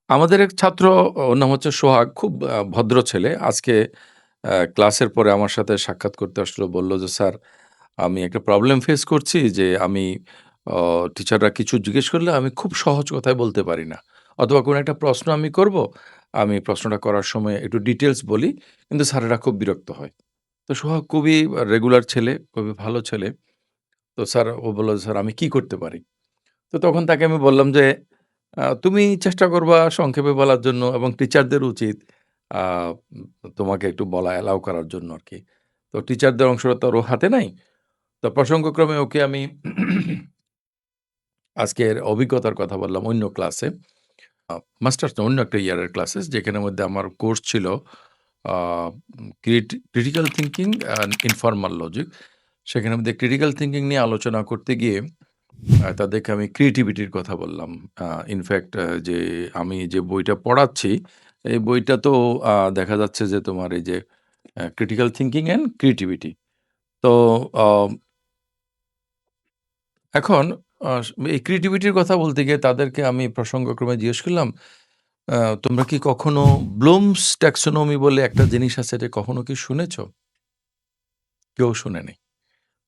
আমাদের এক ছাত্র, ওর নাম হচ্ছে সোহাগ। খুব ভদ্র ছেলে। আজকে ক্লাসের পরে আমার সাথে সাক্ষাৎ করতে আসলো। বলল যে, "স্যার, আমি একটা প্রবলেম ফেস করছি যে আমি অ টিচাররা কিছু জিজ্ঞেস করলে আমি খুব সহজ কথায় বলতে পারি না। অথবা কোনো একটা প্রশ্ন আমি করব, আমি প্রশ্নটা করার সময় একটু ডিটেইলস বলি, কিন্তু স্যারেরা খুব বিরক্ত হয়।" তো সোহাগ খুবই রেগুলার ছেলে, খুবই ভালো ছেলে। তো ও বলল, "স্যার, আমি কি করতে পারি?" তো তখন তাকে আমি বললাম যে, তুমি চেষ্টা করবা সংক্ষেপে বলার জন্য এবং টিচারদের উচিত আ তোমাকে একটু বলা অ্যালাও করার জন্য আরকি। তো টিচারদের অংশটা তো আর ওর হাতে নাই। তো প্রসঙ্গক্রমে ওকে আমি আজকের অভিজ্ঞতার কথা বললাম অন্য ক্লাসে। মাস্টার্স না, অন্য একটা ইয়ারের ক্লাসে, যেখানের মধ্যে আমার কোর্স ছিল আ critical thinking and informal logic. সেখানের মধ্যে ক্রিটিক্যাল থিংকিং নিয়ে আলোচনা করতে গিয়ে তাদেরকে আমি ক্রিয়েটিভিটির কথা বললাম। ইনফ্যাক্ট যে আমি যে বইটা পড়াচ্ছি, এই বইটা তো দেখা যাচ্ছে যে তোমার এই যে ক্রিটিক্যাল থিংকিং অ্যান্ড ক্রিয়েটিভিটি। তো অ এখন এই ক্রিয়েটিভিটির কথা বলতে গিয়ে তাদেরকে আমি প্রসঙ্গক্রমে জিজ্ঞেস করলাম, "তোমরা কি কখনো ব্লুমস ট্যাক্সোনমি বলে একটা জিনিস আছে, এটা কখনো কি শুনেছ?" কেউ শোনেনি।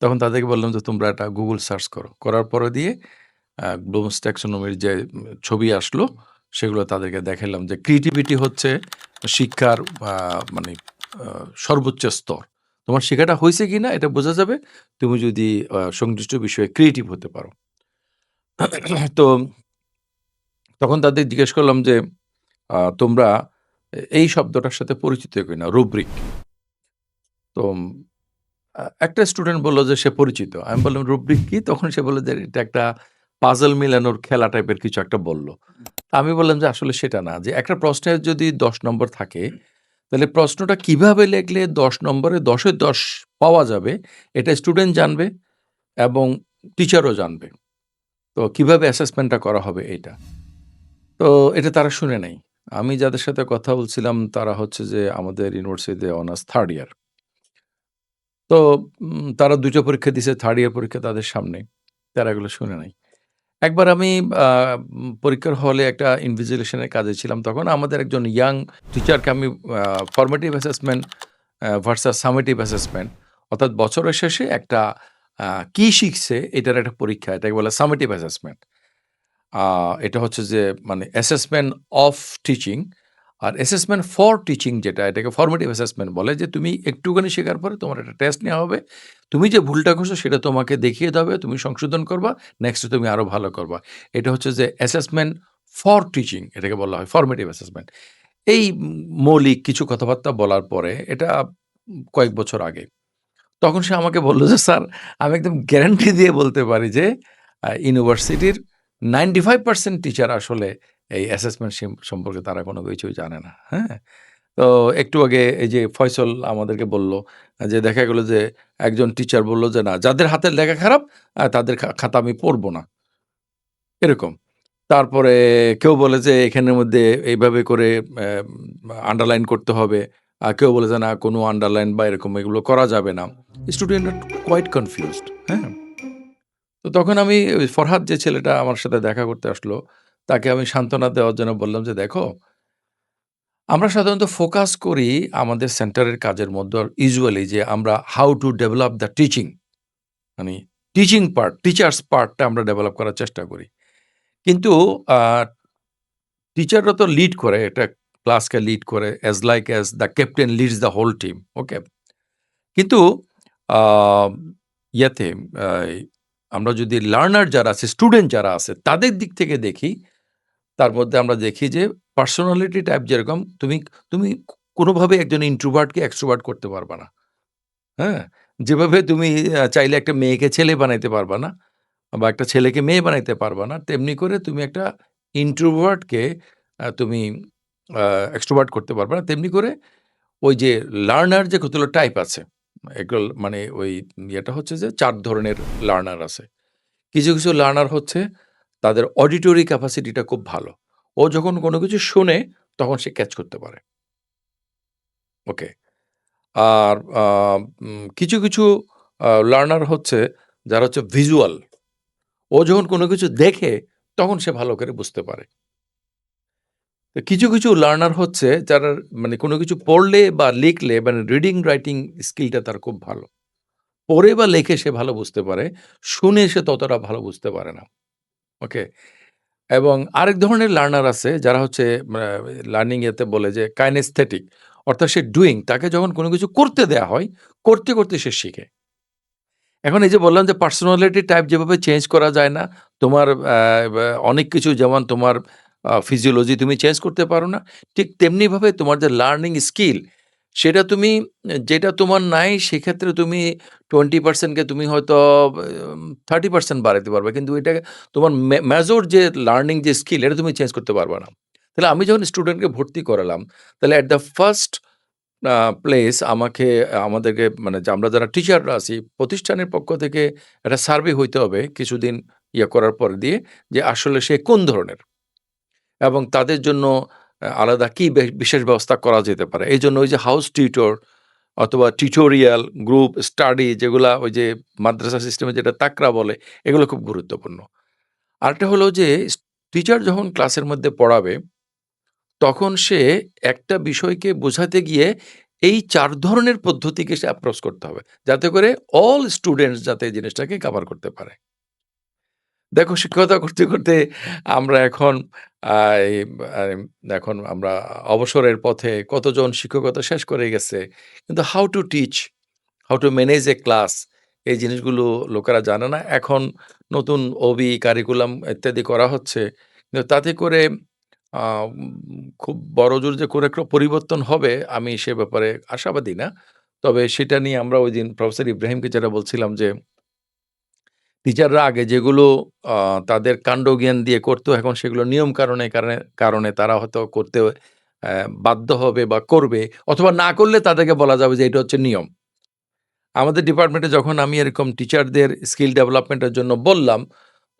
তখন তাদেরকে বললাম যে, "তোমরা এটা Google সার্চ করো।" করার পরে দিয়ে ব্লুমস ট্যাক্সোনমির যে ছবি আসলো, সেগুলো তাদেরকে দেখালাম যে ক্রিয়েটিভিটি হচ্ছে শিক্ষার আ মানে আ সর্বোচ্চ স্তর। তোমার শেখাটা হইছে কিনা এটা বোঝা যাবে তুমি যদি সংশ্লিষ্ট বিষয়ে ক্রিয়েটিভ হতে পারো। তো তখন তাদের জিজ্ঞেস করলাম যে, "তোমরা এই শব্দটার সাথে পরিচিত কিনা? রুব্রিক।" তো একটা স্টুডেন্ট বলল যে সে পরিচিত। আমি বললাম, "রুব্রিক কি?" তখন সে বলল যে, "এটা একটা পাজল মিলানোর খেলা টাইপের কিছু একটা" বলল। আমি বললাম যে, "আসলে সেটা না। যে একটা প্রশ্নের যদি ১০ নম্বর থাকে, তাহলে প্রশ্নটা কিভাবে লেখলে ১০ নম্বরে ১০ এ ১০ পাওয়া যাবে, এটা স্টুডেন্ট জানবে এবং টিচারও জানবে। তো কিভাবে অ্যাসেসমেন্টটা করা হবে এইটা।" তো এটা তারা শুনে নাই। আমি যাদের সাথে কথা বলছিলাম তারা হচ্ছে যে আমাদের ইউনিভার্সিটিতে অনার্স 3rd ইয়ার। তো তারা ২ টা পরীক্ষা দিছে, 3rd ইয়ার পরীক্ষা তাদের সামনে। তারা এগুলো শুনে নাই। একবার আমি আ পরীক্ষার হলে একটা ইনভিজিলেশন এর কাজে ছিলাম। তখন আমাদের একজন ইয়াং টিচারকে আমি uh formative assessment versus summative assessment, অর্থাৎ বছরের শেষে একটা আ কি শিখছে এটার একটা পরীক্ষা। এটাকে বলে সামেটিভ অ্যাসেসমেন্ট। আ এটা হচ্ছে যে মানে অ্যাসেসমেন্ট অফ টিচিং আর অ্যাসেসমেন্ট ফর টিচিং, যেটা এটাকে ফরমেটিভ অ্যাসেসমেন্ট বলে, যে তুমি একটুখানি শেখার পরে তোমার একটা টেস্ট নেওয়া হবে। তুমি যে ভুলটা করছো সেটা তোমাকে দেখিয়ে দেওয়া হবে, তুমি সংশোধন করবা, নেক্সট এ তুমি আরো ভালো করবা। এটা হচ্ছে যে অ্যাসেসমেন্ট ফর টিচিং, এটাকে বলা হয় ফরমেটিভ অ্যাসেসমেন্ট। এই মৌলিক কিছু কথাবার্তা বলার পরে এটা কয়েক বছর আগে। তখন সে আমাকে বলল যে, "স্যার, আমি একদম গ্যারান্টি দিয়ে বলতে পারি যে ইউনিভার্সিটির 95% টিচার আসলে এই অ্যাসেসমেন্ট সম্পর্কে তারা কোনো কিছুই জানে না।" হ্যাঁ? তো একটু আগে এই যে ফয়সল আমাদেরকে বলল যে দেখা গেল যে একজন টিচার বলল যে, "না, যাদের হাতের লেখা খারাপ তাদের খাতা আমি পড়ব না।" এরকম। তারপরে কেউ বলে যে এখানের মধ্যে এইভাবে করে আন্ডারলাইন করতে হবে। কেউ বলে যে না, কোনো আন্ডারলাইন বা এরকম এগুলো করা যাবে না। স্টুডেন্টরা কোয়াইট কনফিউজড, হ্যাঁ? তো তখন আমি ওই ফরহাদ যে ছেলেটা আমার সাথে দেখা করতে আসলো, তাকে আমি সান্ত্বনা দেওয়ার জন্য বললাম যে, "দেখো, আমরা সাধারণত ফোকাস করি আমাদের সেন্টারের কাজের মধ্যে ইউজুয়ালি যে আমরা how to develop the teaching, মানে টিচিং পার্ট, টিচার্স পার্টটা আমরা ডেভেলপ করার চেষ্টা করি। কিন্তু আ টিচাররা তো লিড করে, একটা ক্লাসকে লিড করে as the captain leads the whole team. Okay? কিন্তু আ ইয়াতে আ আমরা যদি লার্নার যারা আছে, স্টুডেন্ট যারা আছে তাদের দিক থেকে দেখি, তার মধ্যে আমরা দেখি যে পার্সোনালিটি টাইপ যেরকম তুমি তুমি কোনোভাবে একজন ইন্ট্রোভার্ট কে এক্সট্রোভার্ট করতে পারবা না। হ্যাঁ? যেভাবে তুমি চাইলে একটা মেয়েকে ছেলে বানাইতে পারবা না বা একটা ছেলেকে মেয়ে বানাইতে পারবা না, তেমনি করে তুমি একটা ইন্ট্রোভার্ট কে তুমি আ এক্সট্রোভার্ট করতে পারবা না। তেমনি করে ওই যে লার্নার যে কতগুলো টাইপ আছে, এগুলো মানে ওই ইয়েটা হচ্ছে যে ৪ ধরনের লার্নার আছে। কিছু লার্নার হচ্ছে তাদের অডিটরি ক্যাপাসিটিটা খুব ভালো। ও যখন কোনো কিছু শোনে তখন সে ক্যাচ করতে পারে। ওকে? আর কিছু লার্নার হচ্ছে যারা হচ্ছে ভিজুয়াল। ও যখন কোনো কিছু দেখে তখন সে ভালো করে বুঝতে পারে। তো কিছু লার্নার হচ্ছে যারা মানে কোনো কিছু পড়লে বা লিখলে মানে রিডিং রাইটিং স্কিলটা তার খুব ভালো। পড়ে বা লেখে সে ভালো বুঝতে পারে। শুনে সে ততটা ভালো বুঝতে পারে না। ওকে? এবং আরেক ধরনের লার্নার আছে যারা হচ্ছে আ লার্নিং এতে বলে যে কাইনেস্থেটিক অর্থাৎ সে ডুইং তাকে যখন কোনো কিছু করতে দেয়া হয়, করতে সে শিখে। এখন এই যে বললাম যে পার্সোনালিটি টাইপ যেভাবে চেঞ্জ করা যায় না, তোমার অনেক কিছু যেমন তোমার ফিজিওলজি তুমি চেঞ্জ করতে পারো না। ঠিক তেমনিভাবে তোমার যে লার্নিং স্কিল সেটা তুমি যেটা তোমার নাই সেক্ষেত্রে তুমি 20% কে তুমি হয়তো 30% বাড়াইতে পারবে। কিন্তু এটাকে তোমার মেজর যে লার্নিং যে স্কিল এটা তুমি চেঞ্জ করতে পারবা না। তাহলে আমি যখন স্টুডেন্টকে ভর্তি করালাম, তাহলে at the first a place আমাদেরকে মানে যে আমরা যারা টিচাররা আছি, প্রতিষ্ঠানের পক্ষ থেকে একটা সার্ভে হইতে হবে কিছুদিন করার পর দিয়ে যে আসলে সে কোন ধরনের এবং তাদের জন্য আলাদা কি বিশেষ ব্যবস্থা করা যেতে পারে। এইজন্য ওই যে হাউস টিউটর অথবা টিউটোরিয়াল, গ্রুপ স্টাডি যেগুলা ওই যে মাদ্রাসা সিস্টেমে যেটা তাকরা বলে, এগুলো খুব গুরুত্বপূর্ণ। আরেকটা হলো যে টিচার যখন ক্লাসের মধ্যে পড়াবে তখন সে একটা বিষয়কে বোঝাতে গিয়ে এই ৪ ধরনের পদ্ধতিকে সে অ্যাপ্রোচ করতে হবে। যাতে করে অল স্টুডেন্টস যাতে এই জিনিসটাকে কভার করতে পারে। দেখো শিক্ষকতা করতে আমরা এখন আ এই আম এখন আমরা অবসরের পথে কতজন শিক্ষকতা শেষ করে গেছে। কিন্তু how to teach, how to manage A class এই জিনিসগুলো লোকেরা জানে না। এখন নতুন কারিকুলাম ইত্যাদি করা হচ্ছে। কিন্তু তাতে করে আ খুব বড়জোর যে কোনো একটা পরিবর্তন হবে আমি সে ব্যাপারে আশাবাদী না। তবে সেটা নিয়ে আমরা ঐদিন প্রফেসর ইব্রাহিমকে যেটা বলছিলাম যে, টিচাররা আগে যেগুলো আ তাদের কাণ্ডজ্ঞান দিয়ে করতো এখন সেগুলো নিয়ম কারণে তারা হয়তো করতে বাধ্য হবে বা করবে অথবা না করলে তাদেরকে বলা যাবে যে এটা হচ্ছে নিয়ম। আমাদের ডিপার্টমেন্টে যখন আমি এরকম টিচারদের স্কিল ডেভেলপমেন্ট এর জন্য বললাম,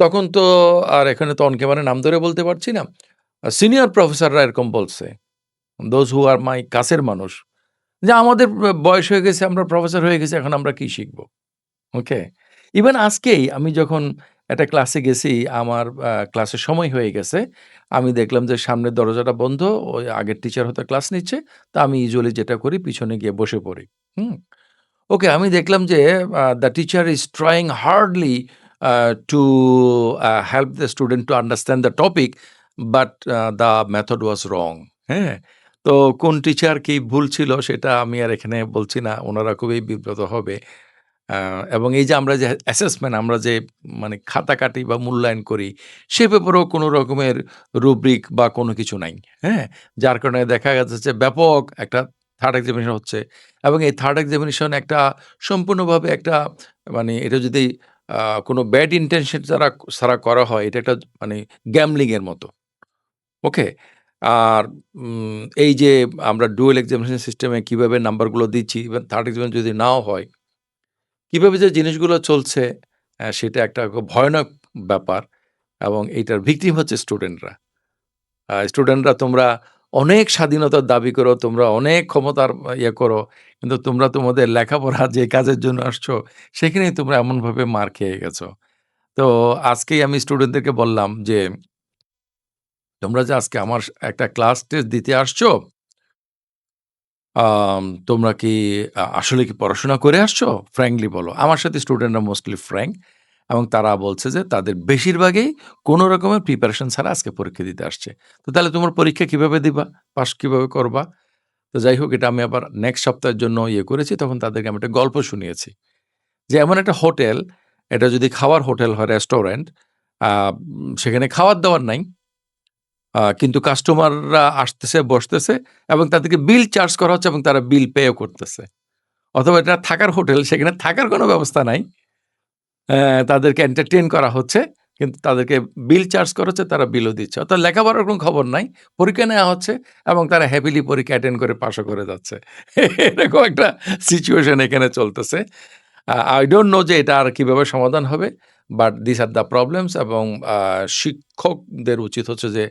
তখন তো আর এখানে তো অন ক্যামেরা নাম ধরে বলতে পারছি না। সিনিয়র প্রফেসররা এরকম বলছে। দোজ হু আর মাই কাছের মানুষ। যে আমাদের বয়স হয়ে গেছে, আমরা প্রফেসর হয়ে গেছি, এখন আমরা কি শিখব? ওকে? ইভেন আজকেই আমি যখন একটা ক্লাসে গেছি, আমার ক্লাসের সময় হয়ে গেছে। আমি দেখলাম যে সামনের দরজাটা বন্ধ, ওই আগের টিচার হয়তো ক্লাস নিচ্ছে। তো আমি ইউজুয়ালি যেটা করি পিছনে গিয়ে বসে পড়ি। হুম? ওকে, আমি দেখলাম যে the teacher is trying hardly to help the student to understand the topic, but the method was wrong. হ্যাঁ? তো কোন টিচার কি ভুল ছিল সেটা আমি আর এখানে বলছি না। উনারা খুবই বিব্রত হবে। আ এবং এই যে আমরা যে অ্যাসেসমেন্ট আমরা যে মানে খাতা কাটি বা মূল্যায়ন করি, সে ব্যাপারেও কোনো রকমের রুব্রিক বা কোনো কিছু নাই। হ্যাঁ? যার কারণে দেখা গেছে যে ব্যাপক একটা থার্ড এক্সামিনেশন হচ্ছে এবং এই থার্ড এক্সামিনেশন একটা সম্পূর্ণভাবে একটা মানে এটা যদি কোনো ব্যাড ইনটেনশন ছাড়া করা হয়, এটা একটা মানে গ্যামলিং এর মতো। ওকে? আর এই যে আমরা ডুয়াল এক্সামিনেশন সিস্টেমে কিভাবে নাম্বারগুলো দিচ্ছি, ইভেন থার্ড এক্সাম যদি নাও হয় কিভাবে যে জিনিসগুলো চলছে সেটা একটা খুব ভয়ানক ব্যাপার এবং এইটার ভিকটিম হচ্ছে স্টুডেন্টরা। স্টুডেন্টরা তোমরা অনেক স্বাধীনতার দাবি করো, তোমরা অনেক ক্ষমতার করো। কিন্তু তোমরা তোমাদের লেখাপড়া যে কাজের জন্য আসছো, সেখানেই তোমরা এমনভাবে মার খেয়ে গেছো। তো আজকেই আমি স্টুডেন্টদেরকে বললাম যে, "তোমরা যে আজকে আমার একটা ক্লাস টেস্ট দিতে আসছো তোমরা কি আসলে কি পড়াশোনা করে আসছো? ফ্র্যাঙ্কলি বলো। আমার সাথে স্টুডেন্টরা মোস্টলি ফ্র্যাঙ্ক এবং তারা বলছে যে তাদের বেশিরভাগই কোন রকমের প্রিপারেশন ছাড়া আজকে পরীক্ষা দিতে আসছে। তো তাহলে তোমার পরীক্ষা কিভাবে দিবা? পাস কিভাবে করবা? তো যাই হোক এটা আমি আবার নেক্সট সপ্তাহের জন্য করেছি। তখন তাদেরকে আমি একটা গল্প শুনিয়েছি। যে এমন একটা হোটেল, এটা যদি খাওয়ার হোটেল হয় রেস্টুরেন্ট, আ সেখানে খাওয়ার-দাওয়ার নাই। কিন্তু কাস্টমাররা আসতেছে, বসতেছে এবং তাদেরকে বিল চার্জ করা হচ্ছে এবং তারা বিল পে ও করতেছে। অথবা এটা থাকার হোটেল, সেখানে থাকার কোনো ব্যবস্থা নাই। তাদেরকে এন্টারটেইন করা হচ্ছে। কিন্তু তাদেরকে বিল চার্জ করা হচ্ছে, তারা বিলও দিচ্ছে। অর্থাৎ লেখাপড়ার কোনো খবর নাই। পরীক্ষা নেওয়া হচ্ছে এবং তারা হ্যাপিলি পরীক্ষা অ্যাটেন্ড করে পাসও করে যাচ্ছে। এরকম একটা সিচুয়েশন এখানে চলতেছে। I don't know যে এটা আর কিভাবে সমাধান হবে। But this are the problems এবং শিক্ষকদের উচিত হচ্ছে যে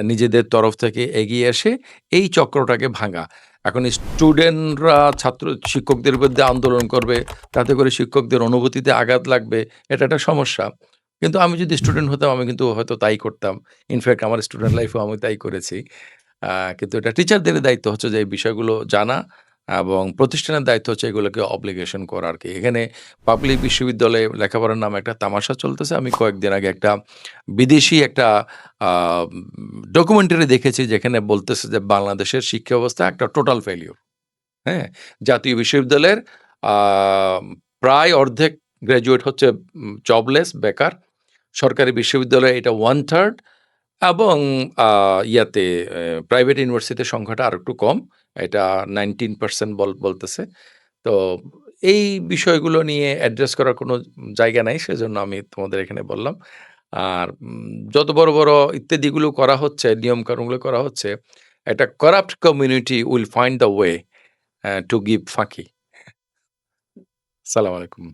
নিজেদের তরফ থেকে এগিয়ে এসে এই চক্রটাকে ভাঙা। এখন স্টুডেন্টরা শিক্ষকদের বিরুদ্ধে আন্দোলন করবে, তাতে করে শিক্ষকদের অনুভূতিতে আঘাত লাগবে, এটা একটা সমস্যা। কিন্তু আমি যদি স্টুডেন্ট হতাম আমি কিন্তু হয়তো তাই করতাম। ইনফেক্ট আমার স্টুডেন্ট লাইফেও আমি তাই করেছি। আ কিন্তু এটা টিচারদেরই দায়িত্ব হচ্ছে যে এই বিষয়গুলো জানা এবং প্রতিষ্ঠানের দায়িত্ব হচ্ছে এগুলোকে অব্লিগেশন করা আরকি। এখানে পাবলিক বিশ্ববিদ্যালয়ে লেখাপড়ার নামে একটা তামাশা চলতেছে। আমি কয়েকদিন আগে একটা বিদেশি একটা আ ডকুমেন্টারি দেখেছি যেখানে বলতেছে যে বাংলাদেশের শিক্ষা ব্যবস্থা একটা টোটাল ফেইলিউর। হ্যাঁ? জাতীয় বিশ্ববিদ্যালয়ের আ প্রায় অর্ধেক গ্র্যাজুয়েট হচ্ছে জবলেস, বেকার। সরকারি বিশ্ববিদ্যালয়ে এটা 1/3 এবং আ ইয়াতে প্রাইভেট ইউনিভার্সিটির সংখ্যাটা আরেকটু কম। এটা 19% বলতেছে। তো এই বিষয়গুলো নিয়ে অ্যাড্রেস করার কোনো জায়গা নাই। সেজন্য আমি তোমাদের এখানে বললাম। আর যত বড়, বড় ইত্যাদিগুলো করা হচ্ছে, নিয়মকানুনগুলো করা হচ্ছে, একটা corrupt community will find the way to give ফাঁকি। সালাম আলাইকুম।